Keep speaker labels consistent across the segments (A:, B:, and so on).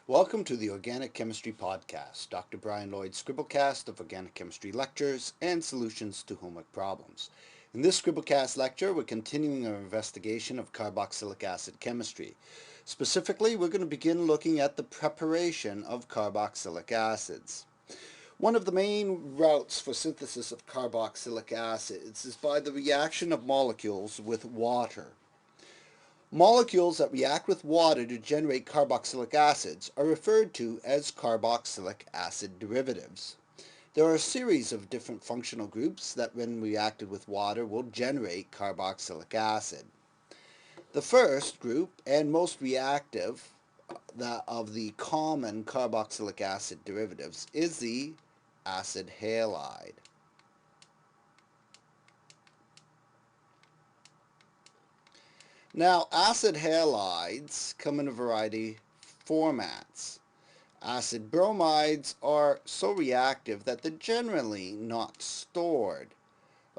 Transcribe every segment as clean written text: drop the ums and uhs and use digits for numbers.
A: Welcome to the Organic Chemistry Podcast, Dr. Brian Lloyd's scribblecast of organic chemistry lectures and solutions to homework problems. In this scribblecast lecture, we're continuing our investigation of carboxylic acid chemistry. Specifically, we're going to begin looking at the preparation of carboxylic acids. One of the main routes for synthesis of carboxylic acids is by the reaction of molecules with water. Molecules that react with water to generate carboxylic acids are referred to as carboxylic acid derivatives. There are a series of different functional groups that when reacted with water will generate carboxylic acid. The first group and most reactive of the common carboxylic acid derivatives is the acid halide. Now, acid halides come in a variety of formats. Acid bromides are so reactive that they're generally not stored,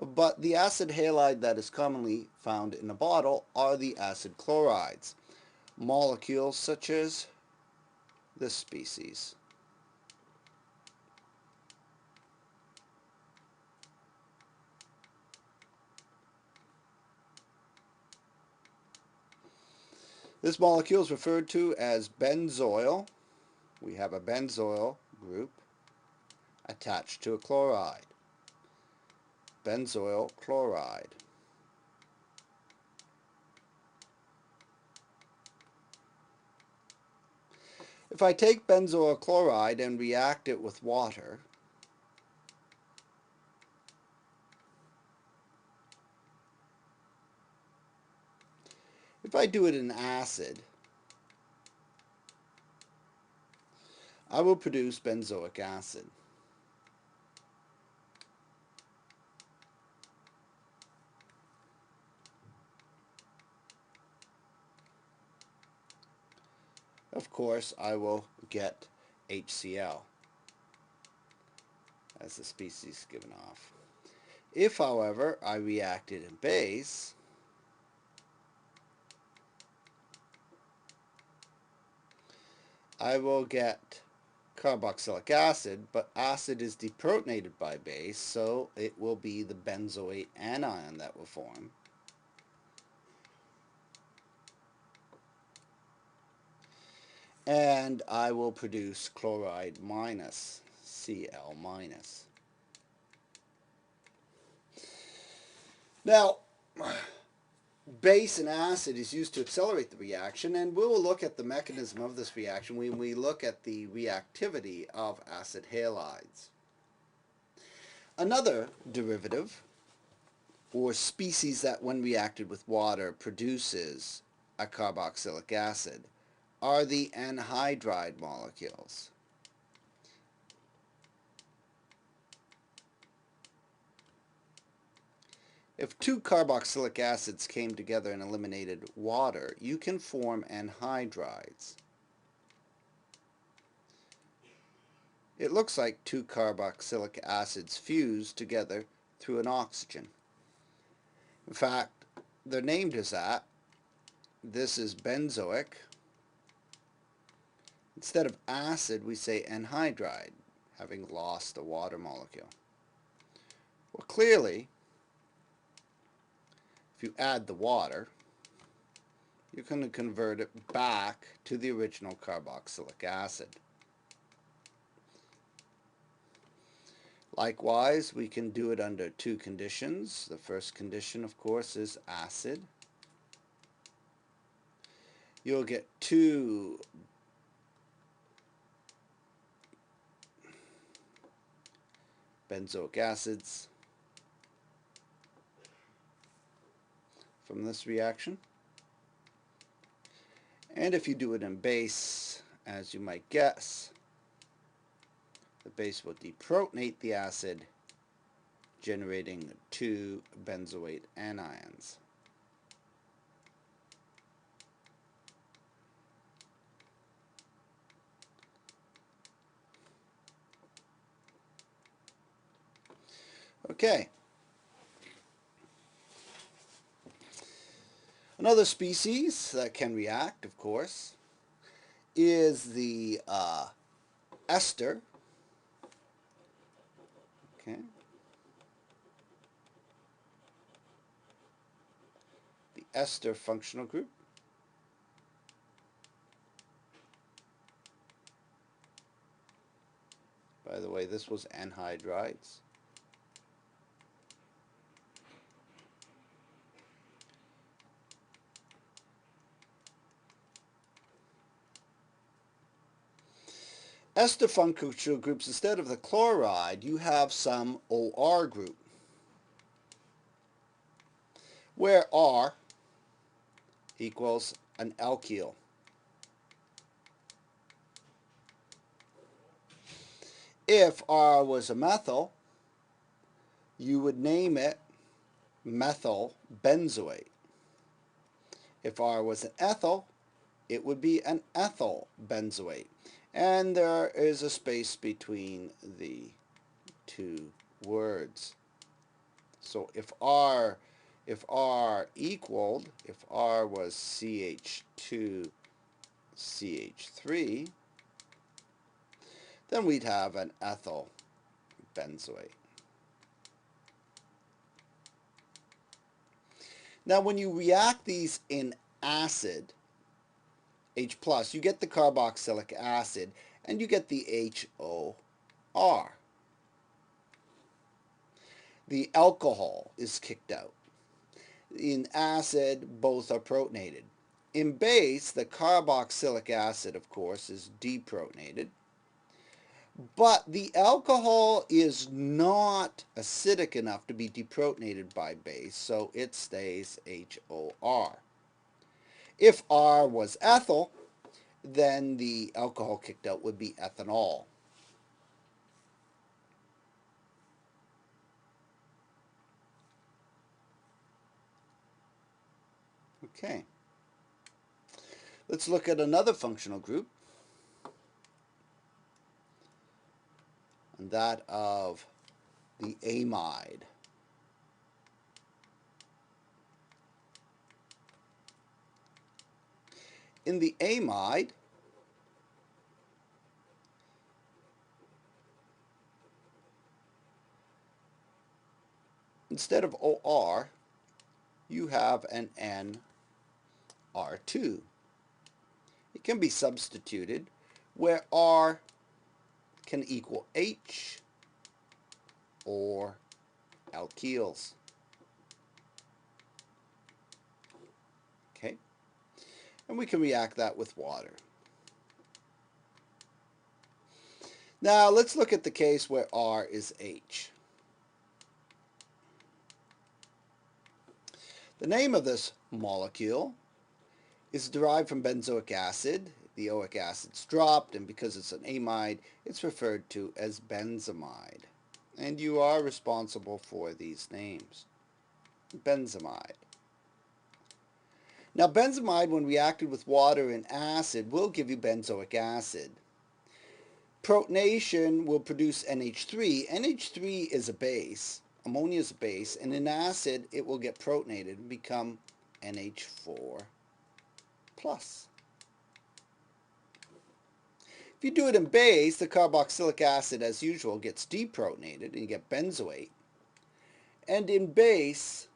A: but the acid halide that is commonly found in a bottle are the acid chlorides, molecules such as this species. This molecule is referred to as benzoyl. We have a benzoyl group attached to a chloride. Benzoyl chloride. If I take benzoyl chloride and react it with water, if I do it in acid, I will produce benzoic acid. Of course, I will get HCl as the species given off. If, however, I react it in base, I will get carboxylic acid, but acid is deprotonated by base, so it will be the benzoate anion that will form. And I will produce chloride minus, Cl minus. Now, base and acid is used to accelerate the reaction, and we will look at the mechanism of this reaction when we look at the reactivity of acid halides. Another derivative, or species that when reacted with water produces a carboxylic acid, are the anhydride molecules. If two carboxylic acids came together and eliminated water, you can form anhydrides. It looks like two carboxylic acids fused together through an oxygen. In fact, they're named as that. This is benzoic. Instead of acid, we say anhydride, having lost a water molecule. Well, clearly, if you add the water, you're going to convert it back to the original carboxylic acid. Likewise, we can do it under two conditions. The first condition, of course, is acid. You'll get two benzoic acids from this reaction. And if you do it in base, as you might guess, the base will deprotonate the acid, generating two benzoate anions. Okay. Another species that can react, of course, is the ester. Okay. The ester functional group. By the way, this was anhydrides. Ester functional groups, instead of the chloride, you have some OR group, where R equals an alkyl. If R was a methyl, you would name it methyl benzoate. If R was an ethyl, it would be an ethyl benzoate. And there is a space between the two words. So if R equaled, if R was CH2 CH3, then we'd have an ethyl benzoate. Now when you react these in acid, H+, you get the carboxylic acid and you get the HOR. The alcohol is kicked out. In acid, both are protonated. In base, the carboxylic acid, of course, is deprotonated. But the alcohol is not acidic enough to be deprotonated by base, so it stays HOR. If R was ethyl, then the alcohol kicked out would be ethanol. Okay. Let's look at another functional group, and that of the amide. In the amide, instead of OR, you have an NR2. It can be substituted where R can equal H or alkyls. Okay, and we can react that with water. Now let's look at the case where R is H. The name of this molecule is derived from benzoic acid. The oic acid's dropped, and because it's an amide, it's referred to as benzamide. And you are responsible for these names. Benzamide. Now benzamide, when reacted with water and acid, will give you benzoic acid. Protonation will produce NH3. NH3 is a base. Ammonia is a base, and in acid it will get protonated and become NH4+. If you do it in base, the carboxylic acid, as usual, gets deprotonated and you get benzoate. And in base,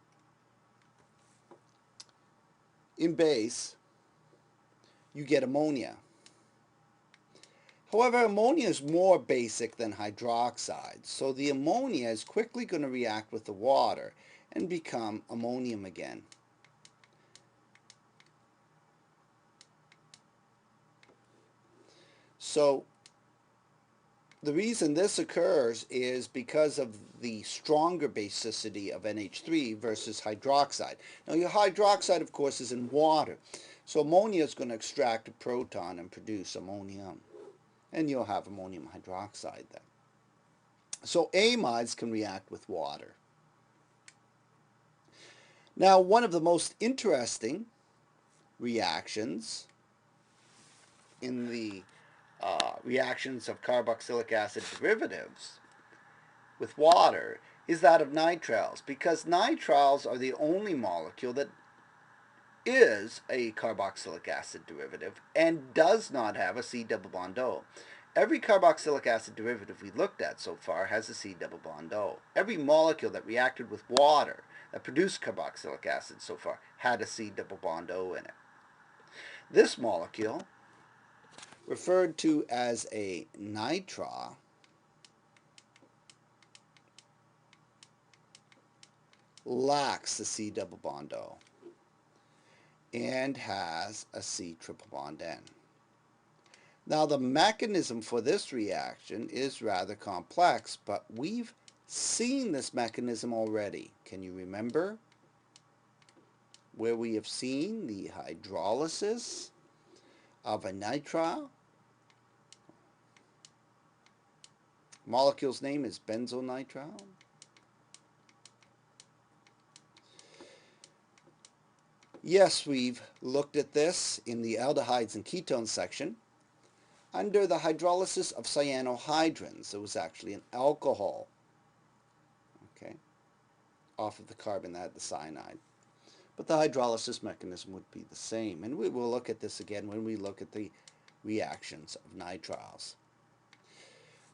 A: you get ammonia. However, ammonia is more basic than hydroxide, so the ammonia is quickly going to react with the water and become ammonium again. So the reason this occurs is because of the stronger basicity of NH3 versus hydroxide. Now your hydroxide, of course, is in water, so ammonia is going to extract a proton and produce ammonium, and you'll have ammonium hydroxide then. So amides can react with water. Now one of the most interesting reactions in the reactions of carboxylic acid derivatives with water is that of nitriles, because nitriles are the only molecule that is a carboxylic acid derivative and does not have a C double bond O. Every carboxylic acid derivative we looked at so far has a C double bond O. Every molecule that reacted with water that produced carboxylic acid so far had a C double bond O in it. This molecule, referred to as a nitrile, lacks the C double bond O and has a C triple bond N. Now the mechanism for this reaction is rather complex, but we've seen this mechanism already. Can you remember where we have seen the hydrolysis of a nitrile? Molecule's name is benzonitrile. Yes, we've looked at this in the aldehydes and ketones section. Under the hydrolysis of cyanohydrins, it was actually an alcohol, okay, off of the carbon that had the cyanide. But the hydrolysis mechanism would be the same. And we will look at this again when we look at the reactions of nitriles.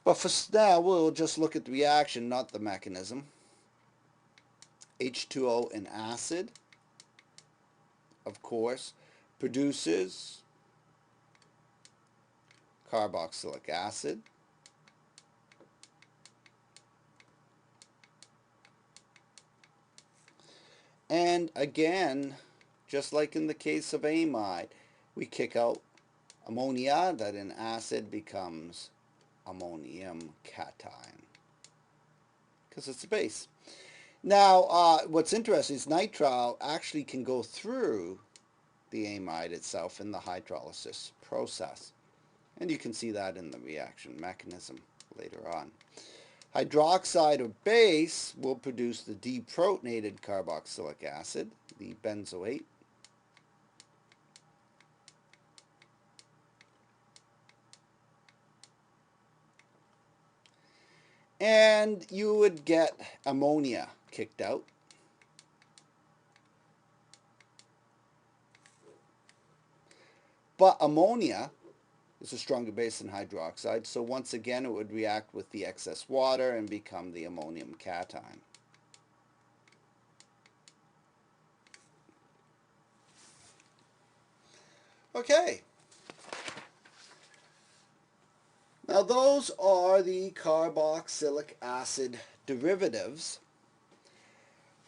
A: But for now, we'll just look at the reaction, not the mechanism. H2O and acid, of course, produces carboxylic acid. And again, just like in the case of amide, we kick out ammonia, that in acid becomes ammonium cation because it's a base. Now, what's interesting is nitrile actually can go through the amide itself in the hydrolysis process. And you can see that in the reaction mechanism later on. Hydroxide or base will produce the deprotonated carboxylic acid, the benzoate. And you would get ammonia kicked out. But ammonia is a stronger base than hydroxide, so once again it would react with the excess water and become the ammonium cation. Okay. Now those are the carboxylic acid derivatives.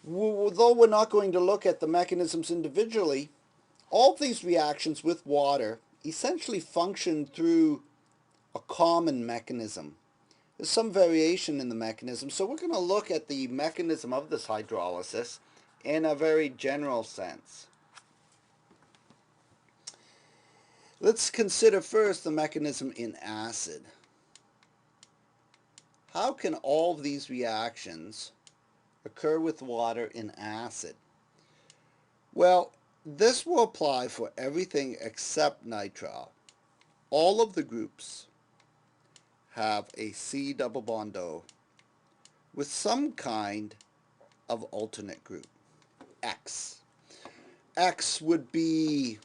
A: Though we're not going to look at the mechanisms individually, all of these reactions with water essentially function through a common mechanism. There's some variation in the mechanism, so we're going to look at the mechanism of this hydrolysis in a very general sense. Let's consider first the mechanism in acid. How can all of these reactions occur with water in acid? Well, this will apply for everything except nitrile. All of the groups have a C double bond O with some kind of alternate group, X. X would be,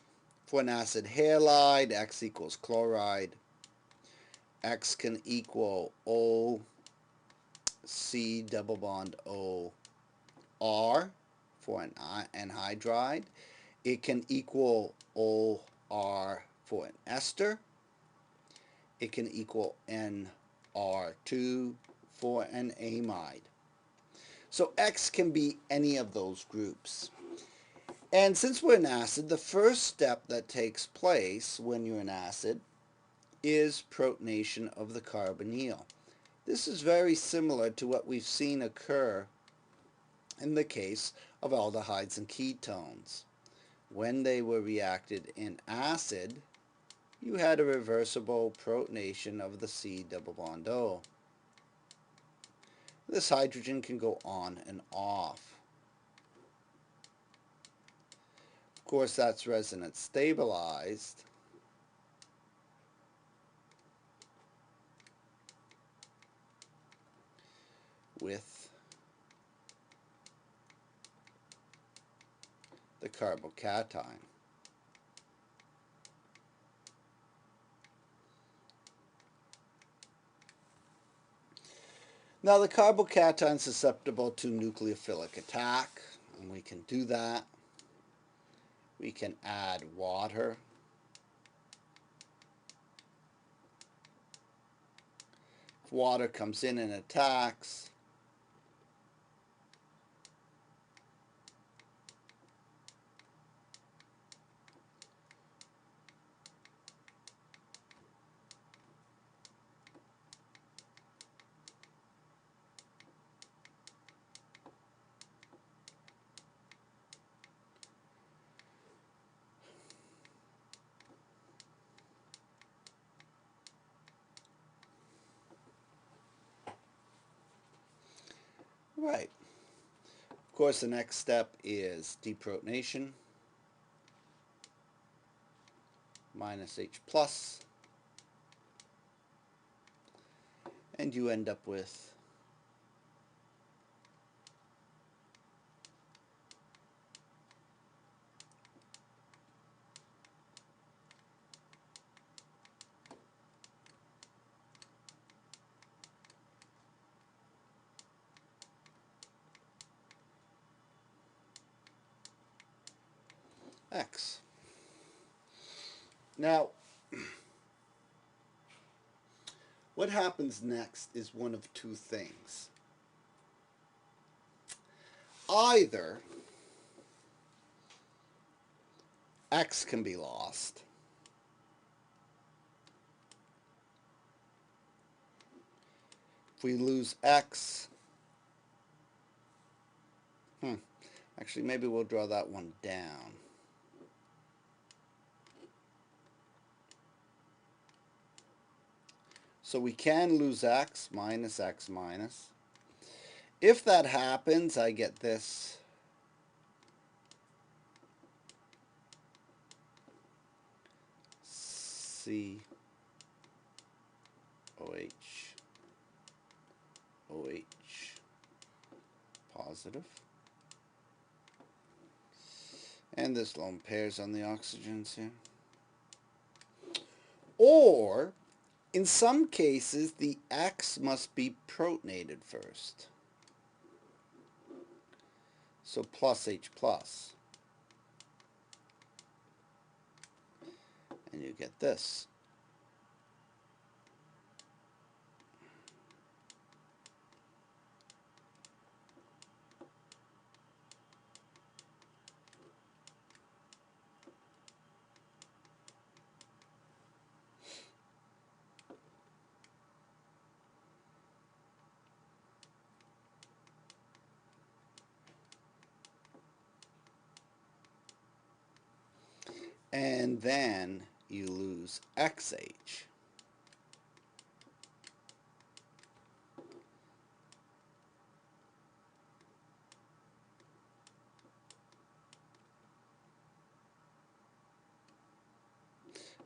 A: for an acid halide, X equals chloride. X can equal O, C double bond O, R for an anhydride. It can equal OR for an ester. It can equal NR2 for an amide. So X can be any of those groups. And since we're in acid, the first step that takes place when you're in acid is protonation of the carbonyl. This is very similar to what we've seen occur in the case of aldehydes and ketones. When they were reacted in acid, you had a reversible protonation of the C double bond O. This hydrogen can go on and off. Of course, that's resonance stabilized. With the carbocation. Now the carbocation is susceptible to nucleophilic attack, and we can do that. We can add water. If water comes in and attacks, right. Of course, the next step is deprotonation, minus H plus, and you end up with X. Now, what happens next is one of two things. Either X can be lost, if we lose X, actually maybe we'll draw that one down. So we can lose X minus X minus. If that happens, I get this. C OH OH positive. And this lone pairs on the oxygens here. Or, in some cases, the X must be protonated first. So plus H plus. And you get this. And then you lose XH.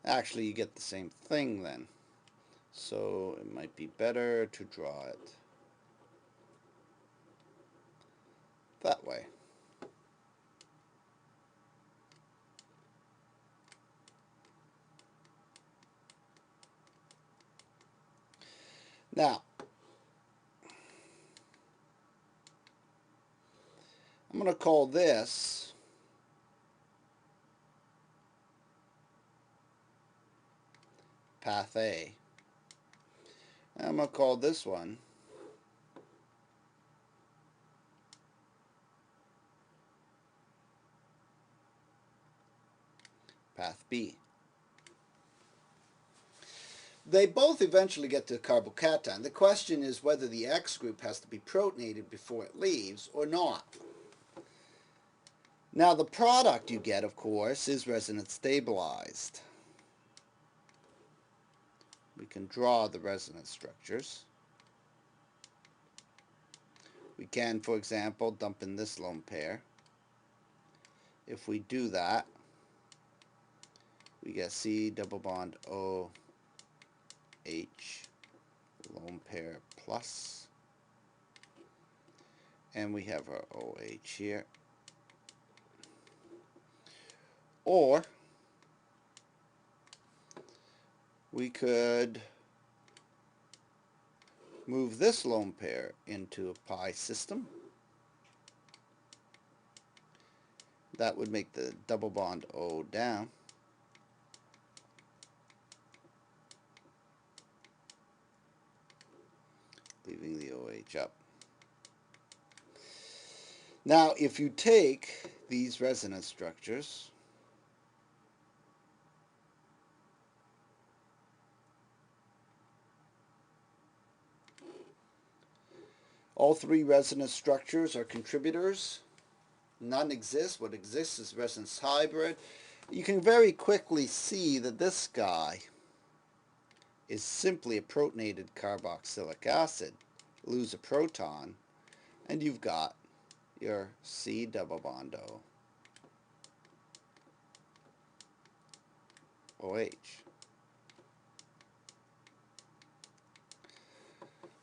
A: Actually, you get the same thing then. So it might be better to draw it that way. Now, I'm going to call this path A. And I'm going to call this one path B. They both eventually get to carbocation. The question is whether the X group has to be protonated before it leaves or not. Now the product you get, of course, is resonance stabilized. We can draw the resonance structures. We can, for example, dump in this lone pair. If we do that, we get C double bond O H lone pair plus, and we have our OH here. Or we could move this lone pair into a pi system. That would make the double bond O down. Leaving the OH up. Now, if you take these resonance structures all three resonance structures are contributors. None exists. What exists is resonance hybrid. You can very quickly see that this guy is simply a protonated carboxylic acid. Lose a proton, and you've got your C double bond O, OH.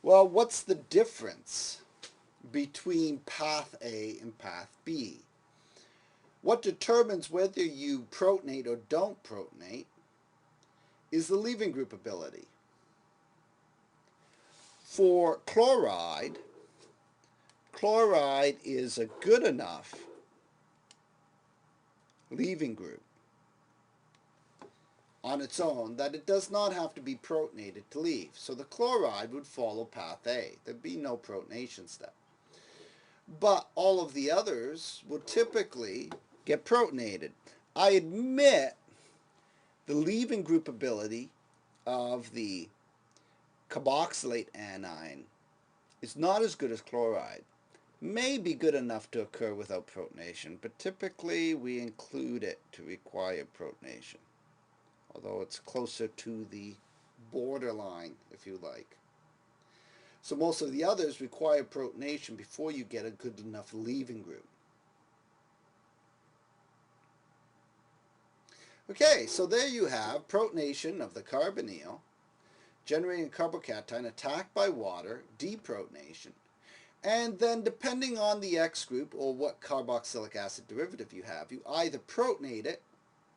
A: Well, what's the difference between path A and path B? What determines whether you protonate or don't protonate is the leaving group ability. For chloride, chloride is a good enough leaving group on its own that it does not have to be protonated to leave. So the chloride would follow path A. There'd be no protonation step. But all of the others will typically get protonated. I admit the leaving group ability of the carboxylate anion is not as good as chloride. May be good enough to occur without protonation, but typically we include it to require protonation, although it's closer to the borderline, if you like. So most of the others require protonation before you get a good enough leaving group. Okay, so there you have protonation of the carbonyl, generating a carbocation attacked by water, deprotonation, and then depending on the X group or what carboxylic acid derivative you have, you either protonate it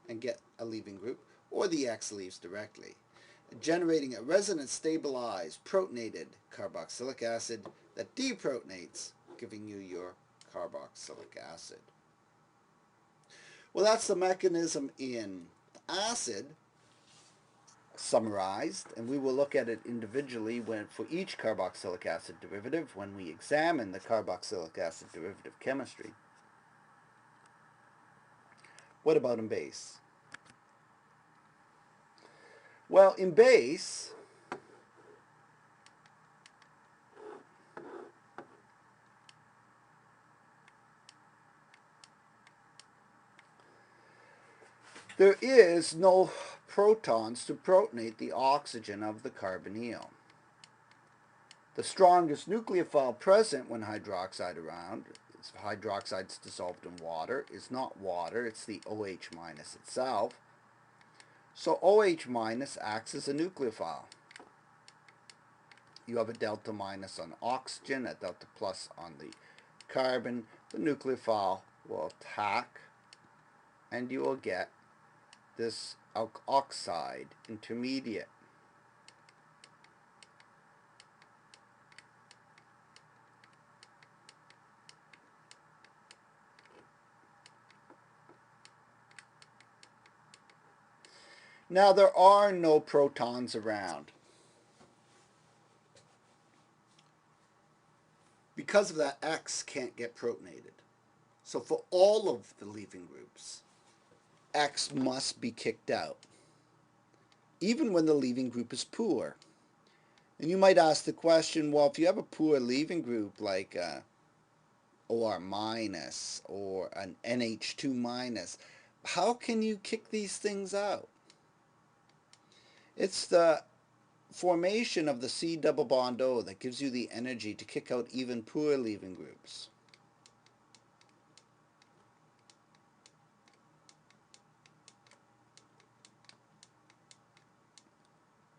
A: and get a leaving group, or the X leaves directly, generating a resonance stabilized protonated carboxylic acid that deprotonates, giving you your carboxylic acid. Well, that's the mechanism in acid summarized, and we will look at it individually for each carboxylic acid derivative when we examine the carboxylic acid derivative chemistry. What about in base? Well, in base, there is no protons to protonate the oxygen of the carbonyl. The strongest nucleophile present when hydroxide around, if hydroxide's dissolved in water, is not water, it's the OH minus itself. So OH minus acts as a nucleophile. You have a delta minus on oxygen, a delta plus on the carbon. The nucleophile will attack, and you will get this oxide intermediate. Now there are no protons around. Because of that, X can't get protonated. So for all of the leaving groups, X must be kicked out, even when the leaving group is poor. And you might ask the question, well, if you have a poor leaving group like a OR minus or an NH2 minus, how can you kick these things out? It's the formation of the C double bond O that gives you the energy to kick out even poor leaving groups.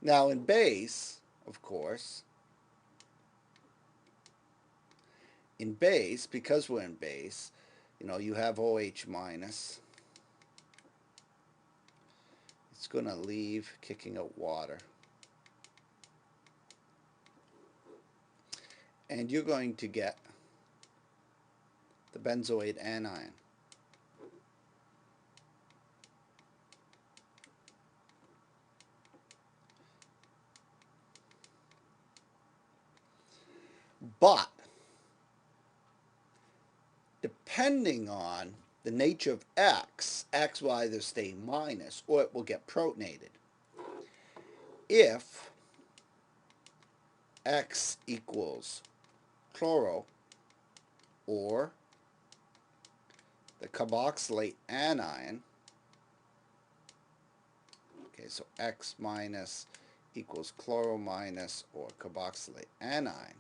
A: Now in base, of course, in base, because we're in base, you have OH minus It's going to leave, kicking out water. And you're going to get the benzoate anion. But depending on the nature of X will either stay minus or it will get protonated. If X equals chloro or the carboxylate anion, okay, so X minus equals chloro minus or carboxylate anion,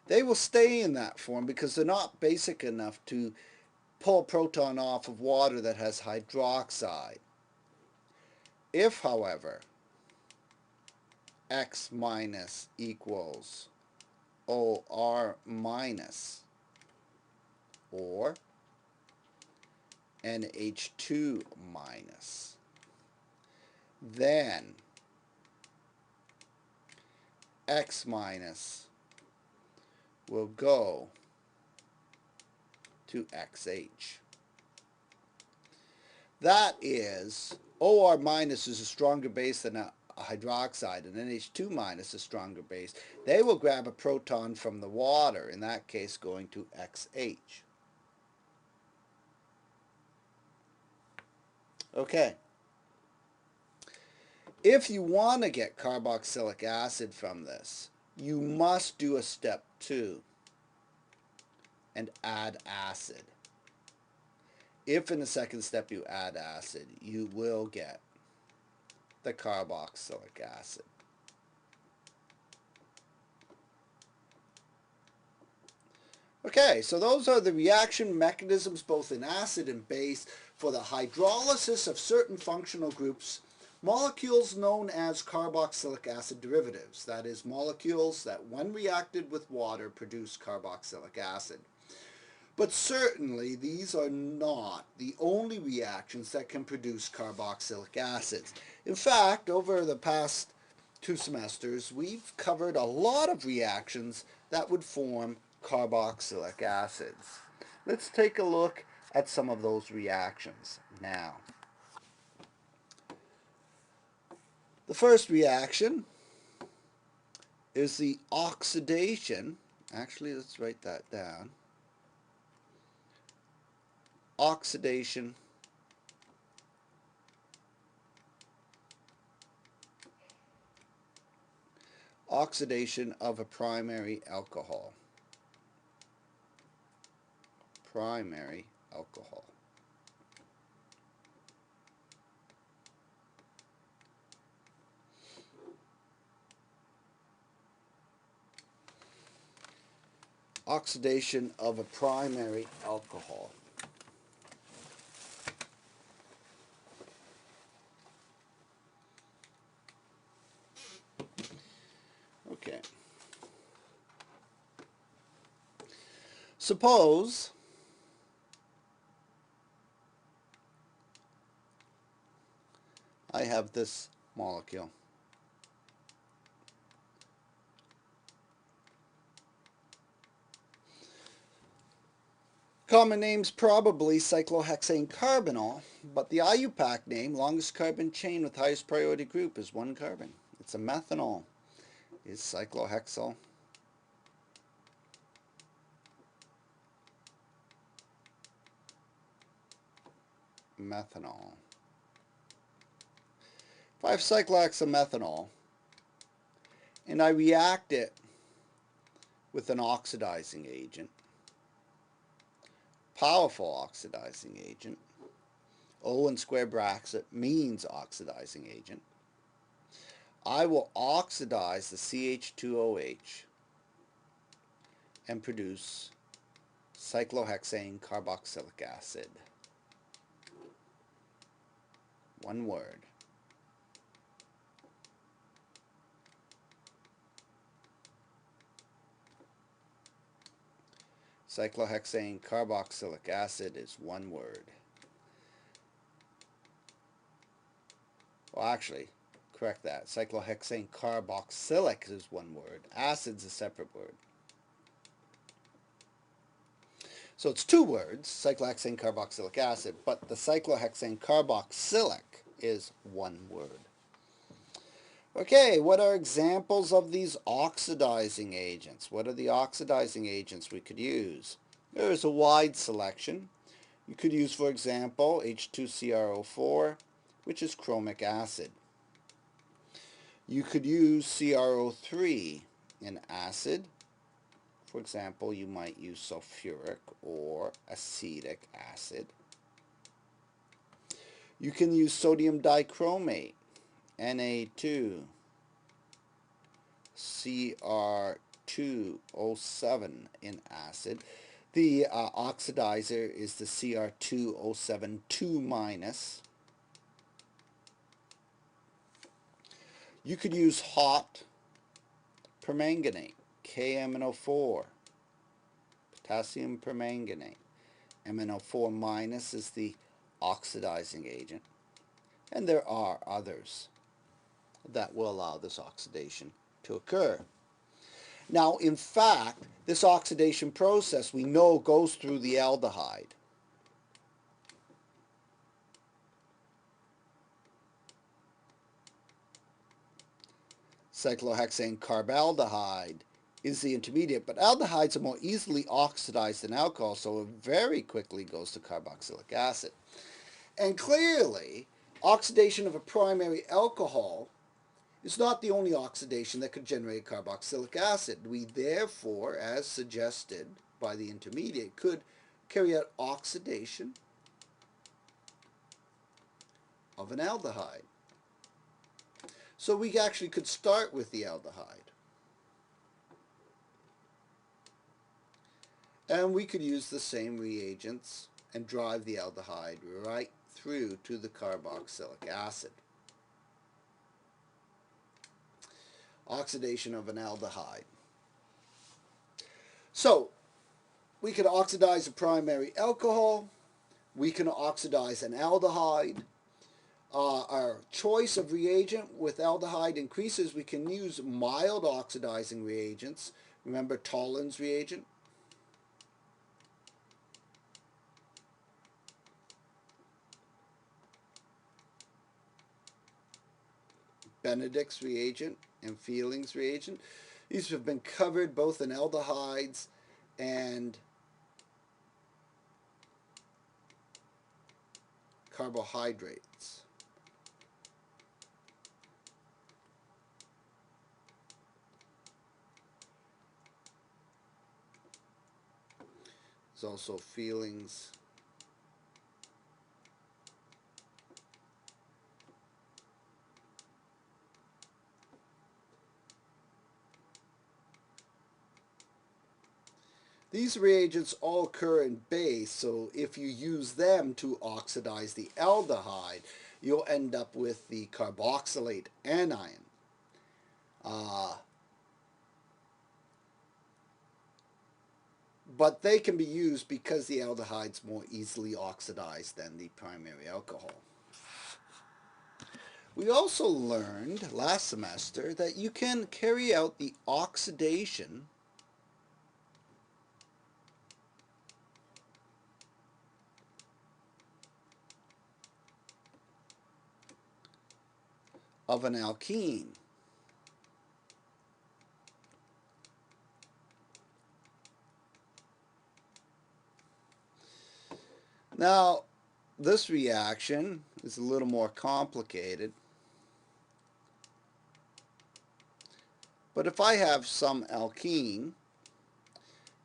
A: they will stay in that form because they're not basic enough to pull a proton off of water that has hydroxide. If, however, X minus equals OR minus or NH2 minus, then X minus will go to XH. That is, OR minus is a stronger base than a hydroxide, and NH2 minus is a stronger base. They will grab a proton from the water, in that case going to XH. Okay. If you want to get carboxylic acid from this, you must do a step 2 and add acid. If in the second step you add acid, you will get the carboxylic acid. Okay, so those are the reaction mechanisms both in acid and base for the hydrolysis of certain functional groups, molecules known as carboxylic acid derivatives, that is, molecules that when reacted with water produce carboxylic acid. But certainly these are not the only reactions that can produce carboxylic acids. In fact, over the past 2 semesters, we've covered a lot of reactions that would form carboxylic acids. Let's take a look at some of those reactions now. The first reaction is the oxidation. Actually, let's write that down. Oxidation of a primary alcohol. Primary alcohol. Oxidation of a primary alcohol. Okay. Suppose I have this molecule. Common name's probably cyclohexane carbonyl, but the IUPAC name, longest carbon chain with highest priority group, is 1 carbon. It's a methanol. Is cyclohexyl methanol. If I have cyclohexamethanol and I react it with an oxidizing agent, powerful oxidizing agent, O in square bracket means oxidizing agent, I will oxidize the CH2OH and produce cyclohexane carboxylic acid. One word. Cyclohexane carboxylic acid is one word. Well, actually, correct that. Cyclohexane carboxylic is one word. Acid's a separate word. So it's two words, cyclohexane carboxylic acid, but the cyclohexane carboxylic is one word. Okay, what are examples of these oxidizing agents? What are the oxidizing agents we could use? There is a wide selection. You could use, for example, H2CrO4, which is chromic acid. You could use CrO3 in acid. For example, you might use sulfuric or acetic acid. You can use sodium dichromate, Na2, Cr2O7 in acid. The oxidizer is the Cr2O7 2-. You could use hot permanganate, KMnO4, potassium permanganate. MnO4- is the oxidizing agent. And there are others that will allow this oxidation to occur. Now, in fact, this oxidation process we know goes through the aldehyde. Cyclohexane carbaldehyde is the intermediate, but aldehydes are more easily oxidized than alcohol, so it very quickly goes to carboxylic acid. And clearly, oxidation of a primary alcohol is not the only oxidation that could generate carboxylic acid. We therefore, as suggested by the intermediate, could carry out oxidation of an aldehyde. So we actually could start with the aldehyde. And we could use the same reagents and drive the aldehyde right through to the carboxylic acid. Oxidation of an aldehyde. So, we can oxidize a primary alcohol. We can oxidize an aldehyde. Our choice of reagent with aldehyde increases. We can use mild oxidizing reagents. Remember Tollin's reagent? Benedict's reagent and Feeling's reagent. These have been covered both in aldehydes and carbohydrates. There's also Feeling's These reagents all occur in base, so if you use them to oxidize the aldehyde, you'll end up with the carboxylate anion. But they can be used because the aldehyde's more easily oxidized than the primary alcohol. We also learned last semester that you can carry out the oxidation of an alkene. Now, this reaction is a little more complicated. But if I have some alkene,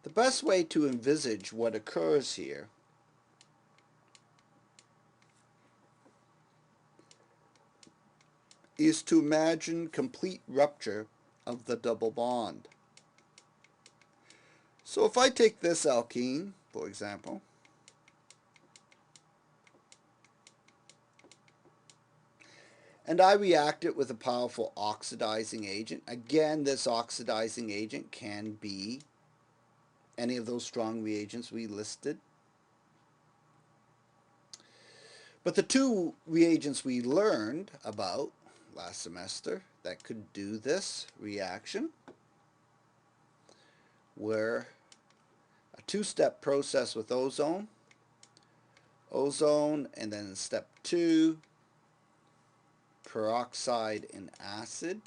A: the best way to envisage what occurs here is to imagine complete rupture of the double bond. So if I take this alkene, for example, and I react it with a powerful oxidizing agent. Again, this oxidizing agent can be any of those strong reagents we listed. But the two reagents we learned about last semester that could do this reaction were a two-step process with ozone, and then in step 2, peroxide in acid,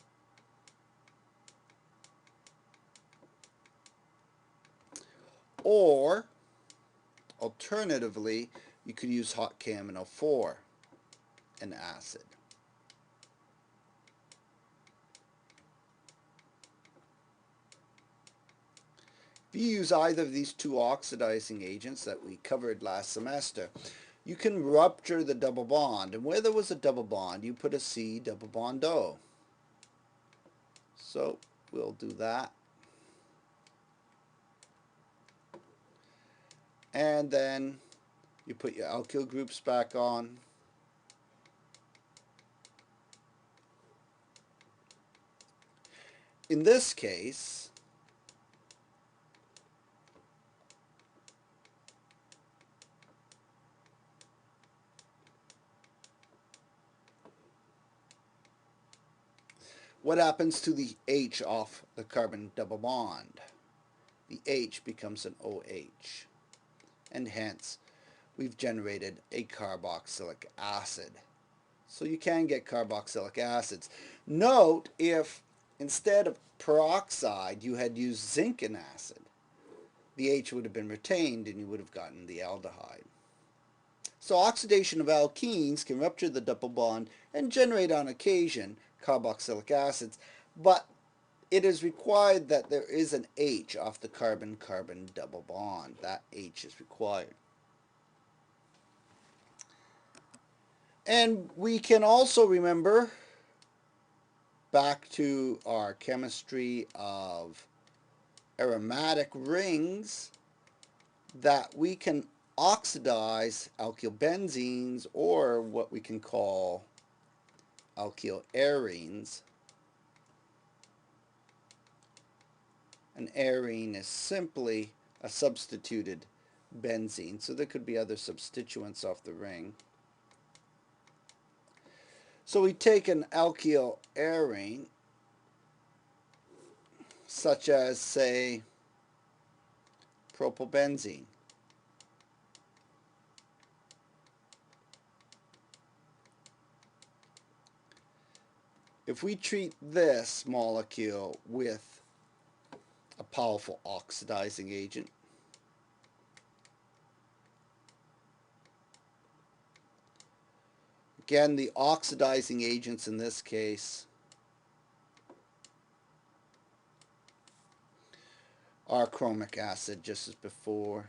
A: or alternatively you could use hot KMNO4 in acid. If you use either of these two oxidizing agents that we covered last semester, you can rupture the double bond, and where there was a double bond you put a C double bond O. So we'll do that. And then you put your alkyl groups back on. In this case, what happens to the H off the carbon double bond? The H becomes an OH, and hence we've generated a carboxylic acid. So you can get carboxylic acids. Note, if instead of peroxide you had used zinc in acid, the H would have been retained and you would have gotten the aldehyde. So oxidation of alkenes can rupture the double bond and generate on occasion carboxylic acids, but it is required that there is an H off the carbon-carbon double bond. That H is required. And we can also remember back to our chemistry of aromatic rings that we can oxidize alkyl benzenes, or what we can call alkyl arenes. An arene is simply a substituted benzene, so there could be other substituents off the ring. So we take an alkyl arene, such as, say, propylbenzene. If we treat this molecule with a powerful oxidizing agent, again, the oxidizing agents in this case are chromic acid, just as before,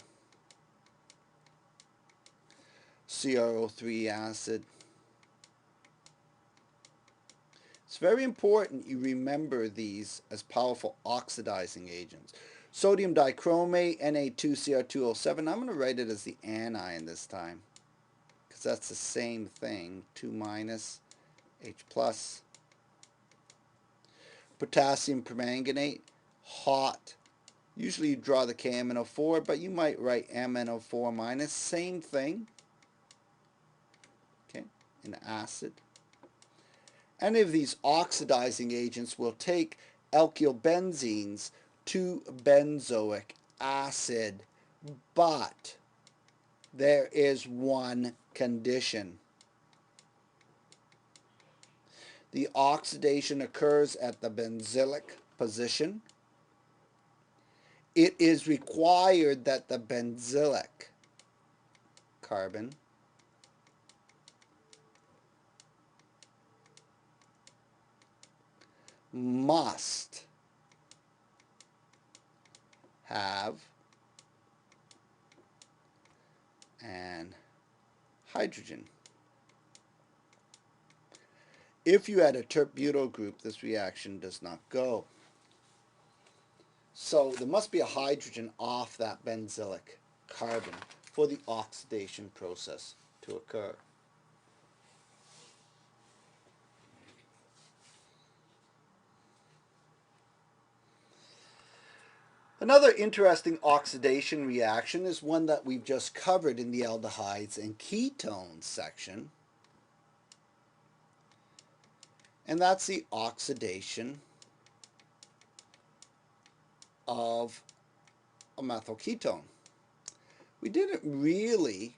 A: CrO3 acid. It's very important you remember these as powerful oxidizing agents. Sodium dichromate, Na2Cr2O7, I'm going to write it as the anion this time, because that's the same thing, 2 minus, H plus. Potassium permanganate, hot. Usually you draw the KMNO4, but you might write MNO4 minus, same thing, okay, in acid. Any of these oxidizing agents will take alkyl benzenes to benzoic acid, but there is one condition. The oxidation occurs at the benzylic position. It is required that the benzylic carbon must have an hydrogen. If you add a terp-butyl group, this reaction does not go. So there must be a hydrogen off that benzylic carbon for the oxidation process to occur. Another interesting oxidation reaction is one that we've just covered in the aldehydes and ketones section, and that's the oxidation of a methyl ketone. We didn't really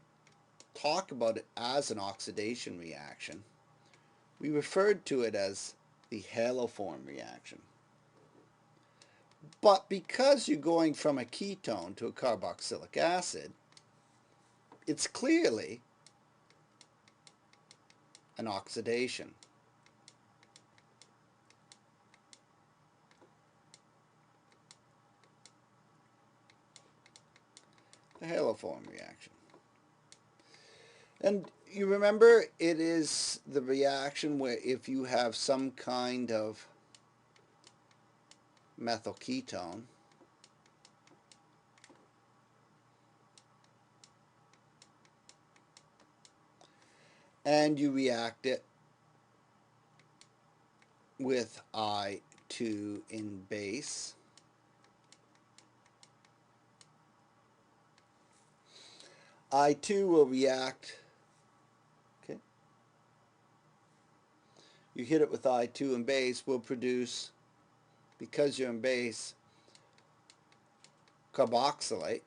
A: talk about it as an oxidation reaction. We referred to it as the haloform reaction. But because you're going from a ketone to a carboxylic acid, it's clearly an oxidation. The haloform reaction. And you remember, it is the reaction where if you have some kind of methyl ketone, and you react it with I2 in base, I2 will react, okay, you hit it with I2 in base, will produce, because you're in base, carboxylate,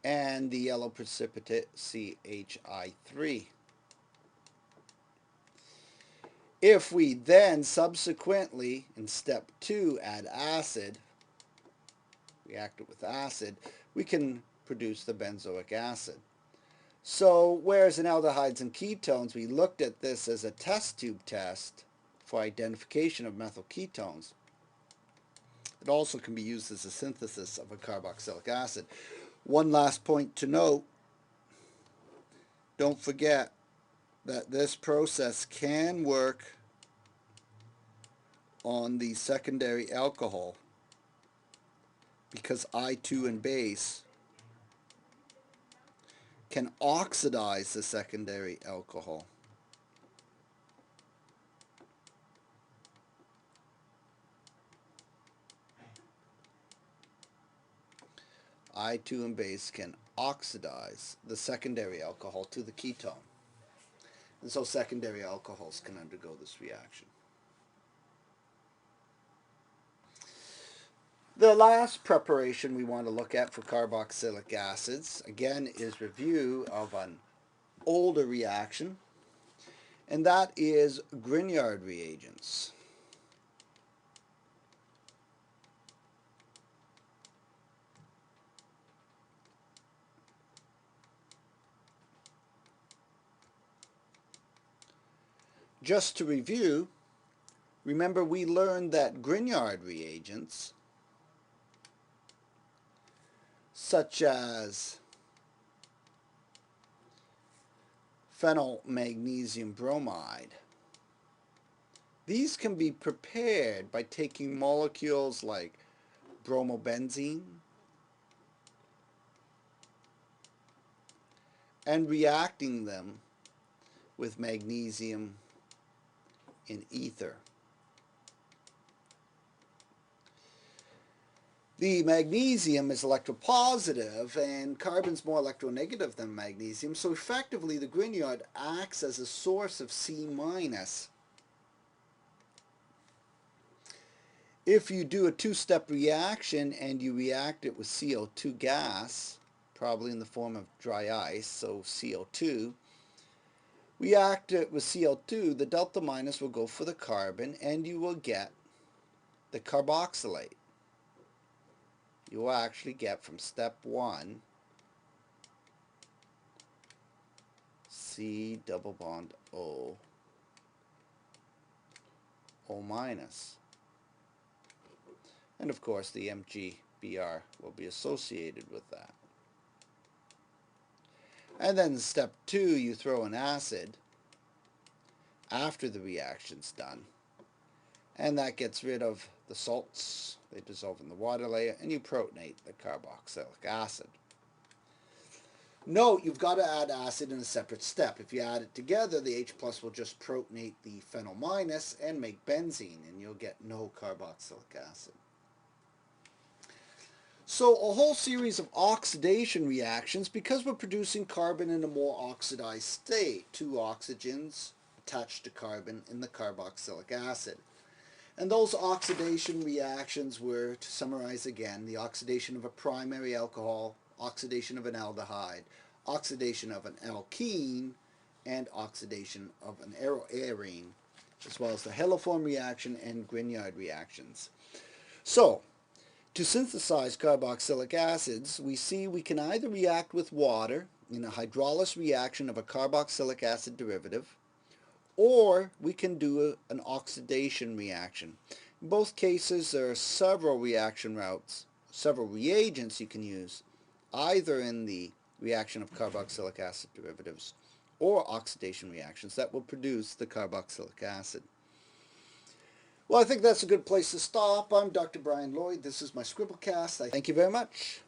A: and the yellow precipitate CHI3. If we then subsequently, in step 2, add acid, react it with acid, we can produce the benzoic acid. So whereas in aldehydes and ketones we looked at this as a test tube test for identification of methyl ketones, it also can be used as a synthesis of a carboxylic acid. One last point to note, don't forget that this process can work on the secondary alcohol because I2 in base can oxidize the secondary alcohol. I2 in base can oxidize the secondary alcohol to the ketone. And so secondary alcohols can undergo this reaction. The last preparation we want to look at for carboxylic acids, again, is review of an older reaction, and that is Grignard reagents. Just to review, remember we learned that Grignard reagents, such as phenyl magnesium bromide, these can be prepared by taking molecules like bromobenzene and reacting them with magnesium in ether. The magnesium is electropositive and carbon's more electronegative than magnesium, so effectively the Grignard acts as a source of C-. If you do a two-step reaction and you react it with CO2 gas, probably in the form of dry ice, so CO2, react it with CO2, the delta minus will go for the carbon and you will get the carboxylate. You will actually get from step 1 C double bond O, O minus. And of course the MgBr will be associated with that. And then in step 2 you throw an acid after the reaction's done. And that gets rid of the salts, they dissolve in the water layer, and you protonate the carboxylic acid. Note, you've got to add acid in a separate step. If you add it together, the H plus will just protonate the phenyl minus and make benzene, and you'll get no carboxylic acid. So a whole series of oxidation reactions because we're producing carbon in a more oxidized state. Two oxygens attached to carbon in the carboxylic acid. And those oxidation reactions were, to summarize again, the oxidation of a primary alcohol, oxidation of an aldehyde, oxidation of an alkene, and oxidation of an arene, as well as the Haloform reaction and Grignard reactions. So, to synthesize carboxylic acids, we see we can either react with water in a hydrolysis reaction of a carboxylic acid derivative, or we can do an oxidation reaction. In both cases, there are several reaction routes, several reagents you can use, either in the reaction of carboxylic acid derivatives or oxidation reactions that will produce the carboxylic acid. Well, I think that's a good place to stop. I'm Dr. Brian Lloyd. This is my Scribblecast. I thank you very much.